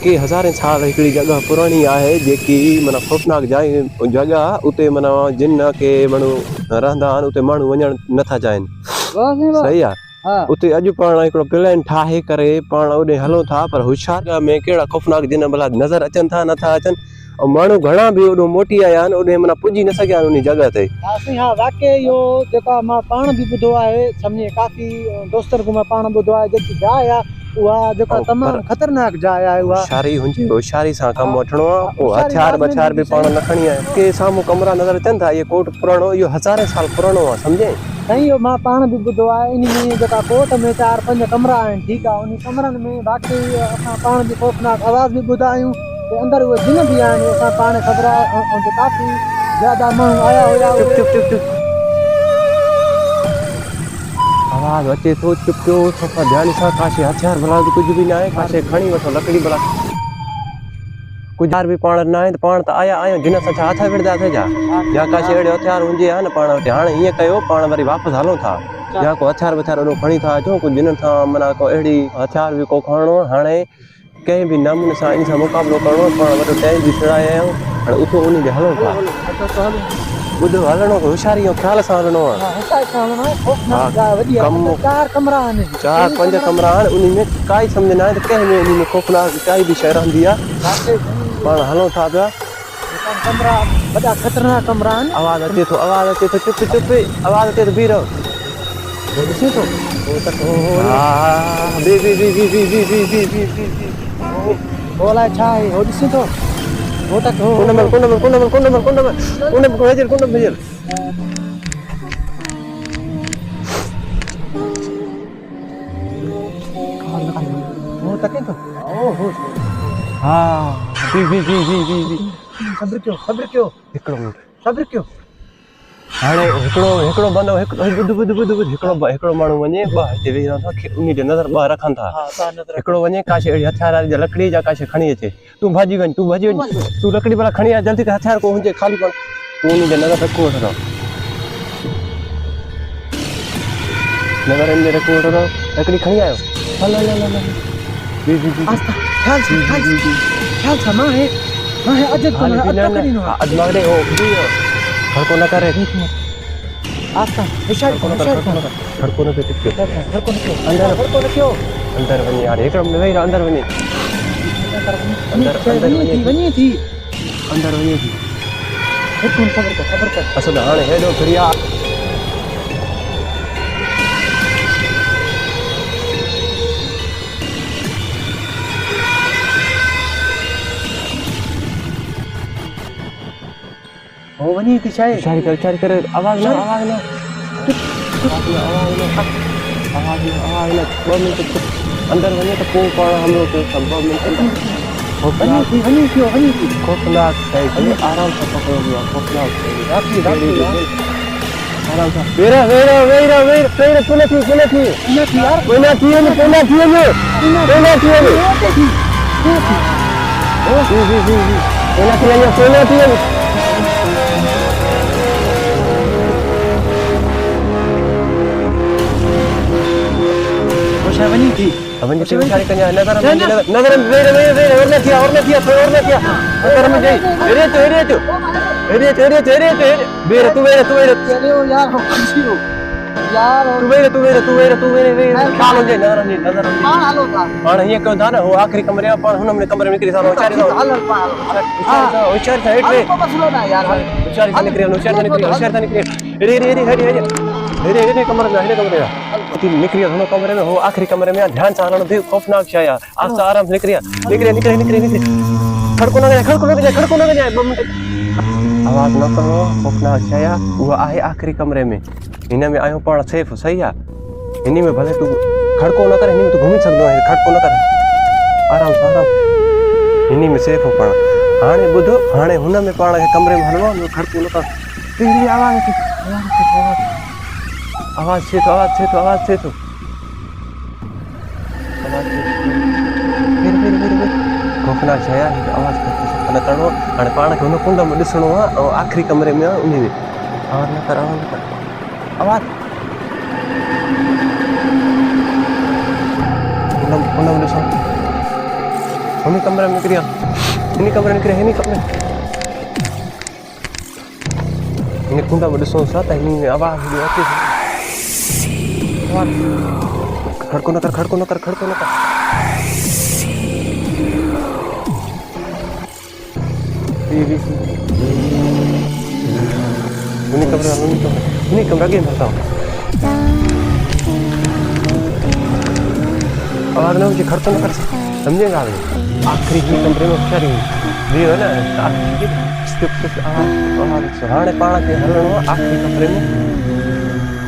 के हज़ारें साल हिकिड़ी जगह पुरानी आहे जेकी माना ख़ौफ़नाक जगह उते माना जिन के माण्हू रहंदा आहिनि उते माण्हू वञणु नथा चाहिनि सही आहे उते अॼु पाण हिकिड़ो प्लेन ठाहे करे पाण ओॾे हलूं था पर होशियार में कहिड़ा ख़ौफ़नाक जिन भला नज़र अचनि था नथा अचनि और माण्हू घणा बि ओॾो मोटी आया आहिनि ओॾे माना पुॼी न सघिया आहिनि उन जगह ते हा वाकई इहो जेका मां पाण बि ॿुधो आहे सम्झे काफ़ी दोस्तनि खां मां पाण ॿुधो आहे जेकी जाइ आहे उहा जेका तमामु ख़तरनाक जाइ आहे उहा होशियारी सां कमु वठिणो आहे पोइ हथियार बि पाण न खणी आहे के साम्हूं कमरा नज़र अचनि था इहो कोट पुराणो इहो हज़ारे साल पुराणो आहे सम्झे साईं इहो मां पाण बि ॿुधो आहे इन में जेका कोट में 4-5 कमरा आहिनि ठीकु आहे उन कमरनि में बाक़ी असां पाण बि ख़ौफ़नाक आवाज़ बि ॿुधा आहियूं अंदर उहे जिन बि आहिनि असां पाण ख़बर आहे काफ़ी ज़्यादा माण्हू आया हुया आवाज़ अचे थो चुप कयो सफ़ा ध्यान सां काशे हथियार भला कुझु बि न आहे काशे खणी वठो लकड़ी भला कुझु बि पाण न आहे त पाण त आया आहियूं जिन सां छा हथ विढ़ंदासीं या काशे अहिड़े हथियार हुजे हा न पाण वटि हाणे हीअं कयो पाण वरी वापसि हलूं था या को हथियार वथियार ओॾो खणी था अचूं कुझु जिन सां माना को अहिड़ी हथियार बि को खणणो हाणे कंहिं बि नमूने सां इन सां मुक़ाबिलो करिणो पाण वॾो टैंक बि छॾाया आहियूं हाणे उतो उन ते हलूं था ॿुधो हलणो होशियारी ऐं ख़्याल सां हलणो आहे 4 कमरा आहिनि 4-5 कमरा आहिनि उन में काई सम्झ न आहे त कंहिं में उन में ख़ौफ़नाक काई बि शइ रहंदी आहे पाण हलूं था पिया कमरा वॾा ख़तरनाक कमरा आहिनि आवाज़ अचे थो चुप आवाज़ अचे थो बीह रहो ॾिसे थो हो अलाए छा आहे हो ॾिसे थो हो तक हो कुंड में भेजल हो तके थो ओहो हा सब्र कयो हिकिड़ो मिंट सब्र कयो हाणे हिकिड़ो बंदो हिकिड़ो माण्हू वञे ॿ हिते वेही रहंदा उन ते नज़र ॿ रखनि था हिकिड़ो वञे काशे अहिड़ी हथियार वारी लकड़ी जा काशे खणी अचे तूं भाॼी वञ तूं लकड़ी भला खणी आ जल्दी हथियार को हुजे खाली पण तूं उन ते नज़र रखो वठो नज़र इन रखो वठो लकड़ी खणी आयो हल ख्याल सां मां है अजमागड़े हो खड़को न करे आस्ता खड़को न क्यों अंदर वञे यार हिकिड़ो मिनट वेही रह अंदर वञे थी ख़बर कर असल हाणे हेॾो फिरिया हो वनी थी विचारी करे आवाज़ न 2 मिनट अंदर वञे त पोइ पाण हमलो कयो 2 मिनट वनी थी ख़ौफ़नाक शइ आराम सां पकड़ो ख़ौफ़नाक आराम सां वेही रह पुनः थी वनी थी विचारी कन्या नज़र वेर और न किया अंदर में जाई एरिया वेर तू यार तू वेर ख्याल हो जाए नज़र हालो था हाणे हीअं कयो था न हो आख़िरी कमरे में पाण हुन में कमरे में निकिरी था होशियारी सां हेठि निकिरी कमरे में निकिरी हुन कमरे में हो आख़िरी कमरे में ध्यान सां हलणो थी ख़ौफ़नाक शइ आहे आस्ता आराम सां निकिरी खड़को न वञाए 2 मिनट आवाज़ न करो ख़ौफ़नाक शइ आहे उहा आहे आख़िरी कमरे में हिन में आहियूं पाण सेफ सही आहे हिन में भले तूं खड़को न करे हिन में तूं घुमी सघंदो आहीं खड़को न करे आराम सां हिन में सेफ हो पाण हाणे ॿुधो हाणे हुन में पाण खे कमरे में हलणो आहे खड़को न कर आवाज़ थिए थो ख़ौफ़नाक शइ आहे आवाज़ न करिणो हाणे पाण खे हुन कुंड में ॾिसणो आहे ऐं आख़िरी कमरे में उन में आवाज़ न कर आवाज़ उन में ॾिसो हुन कमरे में निकिरी हिन कमरे में निकिरी हिन कमरे हिन कुंडा में ॾिसो था त हिन में आवाज़ बि अचे खड़को न कर खड़को न कर खड़को न कर हुन कमरा के भरता आवाज़ ना मुझे खड़को न कर समझेगा आखिरी ही कमरे में क्या रही है ना आखिरी हाणे पाण खे हलणो आहे आखिरी कमरे में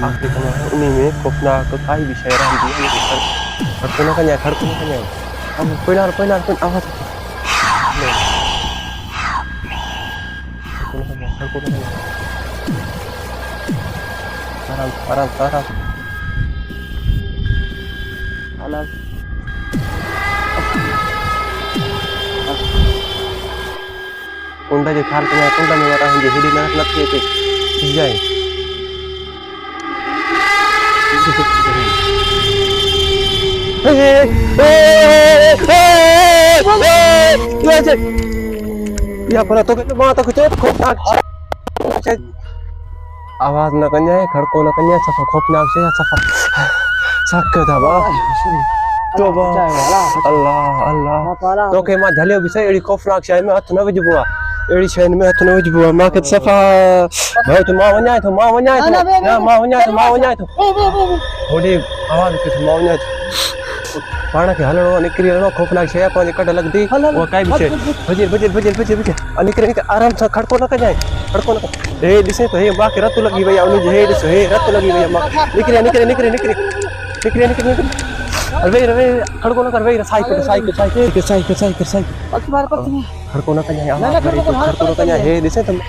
आखिरी कमरे उन में खौफनाक काई भी शइ रहंदी आहे खड़को न कजांइ खड़को न कजांइ पहिनार आवाज़ खड़को न कजांइ आराम कुंडा जे ख़्याल कजांइ कुंडा में वारा हिंजे हेॾी नरक न थिए अचे जाए या पर तो के मां तो चए खौफनाक आवाज़ न कजांइ खड़को न कजांइ सफ़ा खौफनाक शइ सफ़ा सक था बा तोबा अल्लाह अल्लाह तोखे मां झलियो बि सही अहिड़ी खौफनाक शइ में हथ न विझबो आहे अहिड़ी शयुनि में हथ न विझबो आहे मूंखे सफ़ा भाई तो मां वञां थो होॾे आवाज़ किथे मां वञां थो पाण खे हलणो आहे निकिरी हलणो खौफनाक शइ पंहिंजे कढ लॻंदी उहा काई बि शइ भॼे निकिरे आराम सां खड़को न कजांइ खड़को न कर हे ॾिसे तो हे मूंखे रत लॻी वई आहे उनजी हे ॾिस हे रत लॻी वई आहे मां निकिरे वे खड़को न कर वे साइकिल खड़को न कजांइ हे ॾिसे त